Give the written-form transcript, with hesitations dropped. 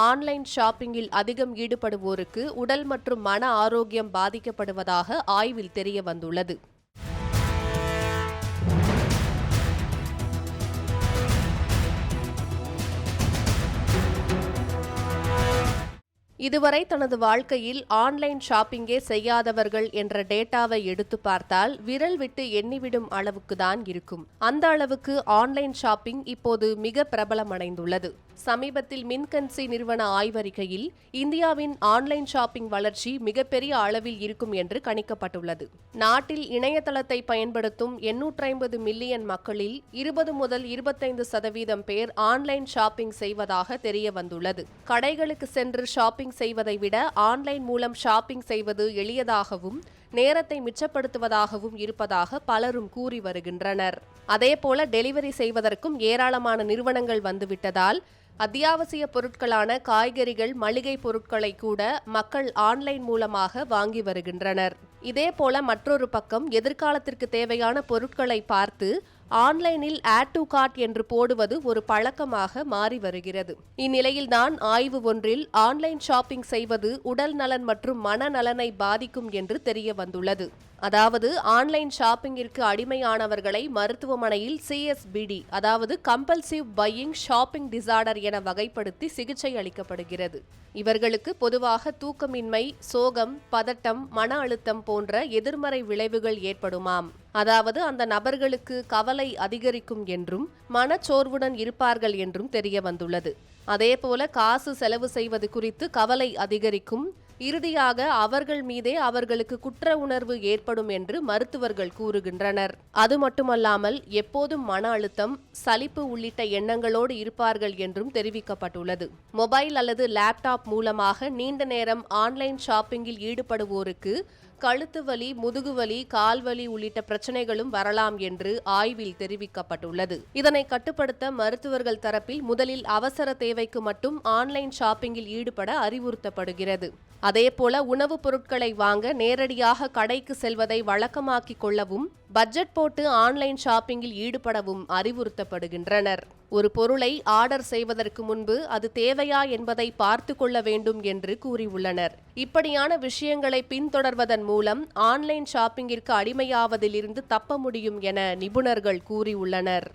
Online ஷாப்பிங்கில் அதிகம் ஈடுபடுவோருக்கு உடல் மற்றும் மன ஆரோக்கியம் பாதிக்கப்படுவதாக ஆய்வில் தெரிய வந்துள்ளது. இதுவரை தனது வாழ்க்கையில் ஆன்லைன் ஷாப்பிங்கே செய்யாதவர்கள் என்ற டேட்டாவை எடுத்து பார்த்தால் விரல் விட்டு எண்ணிவிடும் அளவுக்கு தான் இருக்கும். அந்த அளவுக்கு ஆன்லைன் ஷாப்பிங் இப்போது மிக பிரபலமடைந்துள்ளது. சமீபத்தில் மின்கன்சி நிறுவன ஆய்வறிக்கையில் இந்தியாவின் ஆன்லைன் ஷாப்பிங் வளர்ச்சி மிகப்பெரிய அளவில் இருக்கும் என்று கணிக்கப்பட்டுள்ளது. நாட்டில் இணையதளத்தை பயன்படுத்தும் 850 மில்லியன் மக்களில் 20 முதல் 25% பேர் ஆன்லைன் ஷாப்பிங் செய்வதாக தெரிய வந்துள்ளது. கடைகளுக்கு சென்று ஷாப்பிங் செய்வதை விட ஆன்லைன் மூலம் ஷாப்பிங் செய்வது எளியதாகவும் நேரத்தை மிச்சப்படுத்துவதாகவும் இருப்பதாக பலரும் கூறி வருகின்றனர். அதேபோல டெலிவரி செய்வதற்கும் ஏராளமான நிறுவனங்கள் வந்துவிட்டதால் அத்தியாவசிய பொருட்களான காய்கறிகள், மளிகை பொருட்களை கூட மக்கள் ஆன்லைன் மூலமாக வாங்கி வருகின்றனர். இதேபோல மற்றொரு பக்கம் எதிர்காலத்திற்கு தேவையான பொருட்களை பார்த்து ஆன்லைனில் ஆட் டு கார்ட் என்று போடுவது ஒரு பழக்கமாக மாறி வருகிறது. இந்நிலையில்தான் ஆய்வு ஒன்றில் ஆன்லைன் ஷாப்பிங் செய்வது உடல் நலன் மற்றும் மனநலனை பாதிக்கும் என்று தெரிய வந்துள்ளது. அதாவது ஆன்லைன் ஷாப்பிங்கிற்கு அடிமையானவர்களை மருத்துவமனையில் CSBD அதாவது கம்பல்சிவ் பையிங் ஷாப்பிங் டிசார்டர் என வகைப்படுத்தி சிகிச்சை அளிக்கப்படுகிறது. இவர்களுக்கு பொதுவாக தூக்கமின்மை, சோகம், பதட்டம், மன அழுத்தம் போன்ற எதிர்மறை விளைவுகள் ஏற்படுமாம். அதாவது அந்த நபர்களுக்கு கவலை அதிகரிக்கும் என்றும் மனச்சோர்வுடன் இருப்பார்கள் என்றும் தெரிய வந்துள்ளது. அதேபோல காசு செலவு செய்வது குறித்து கவலை அதிகரிக்கும், இறுதியாக அவர்கள் மீதே அவர்களுக்கு குற்ற உணர்வு ஏற்படும் என்று மருத்துவர்கள் கூறுகின்றனர். அது மட்டுமல்லாமல் எப்போதும் மன அழுத்தம், சலிப்பு உள்ளிட்ட எண்ணங்களோடு இருப்பார்கள் என்றும் தெரிவிக்கப்பட்டுள்ளது. மொபைல் அல்லது லேப்டாப் மூலமாக நீண்ட நேரம் ஆன்லைன் ஷாப்பிங்கில் ஈடுபடுவோருக்கு கழுத்து வலி, முதுகுவலி, கால்வலி உள்ளிட்ட பிரச்சனைகளும் வரலாம் என்று ஆய்வில் தெரிவிக்கப்பட்டுள்ளது. இதனை கட்டுப்படுத்த மருத்துவர்கள் தரப்பில் முதலில் அவசர தேவைக்கு மட்டும் ஆன்லைன் ஷாப்பிங்கில் ஈடுபட அறிவுறுத்தப்படுகிறது. அதேபோல உணவுப் பொருட்களை வாங்க நேரடியாக கடைக்கு செல்வதை வழக்கமாக்கிக் கொள்ளவும், பட்ஜெட் போட்டு ஆன்லைன் ஷாப்பிங்கில் ஈடுபடவும் அறிவுறுத்தப்படுகின்றனர். ஒரு பொருளை ஆர்டர் செய்வதற்கு முன்பு அது தேவையா என்பதை பார்த்து கொள்ள வேண்டும் என்று கூறியுள்ளனர். இப்படியான விஷயங்களை பின்தொடர்வதன் மூலம் ஆன்லைன் ஷாப்பிங்கிற்கு அடிமையாவதிலிருந்து தப்ப முடியும் என நிபுணர்கள் கூறியுள்ளனர்.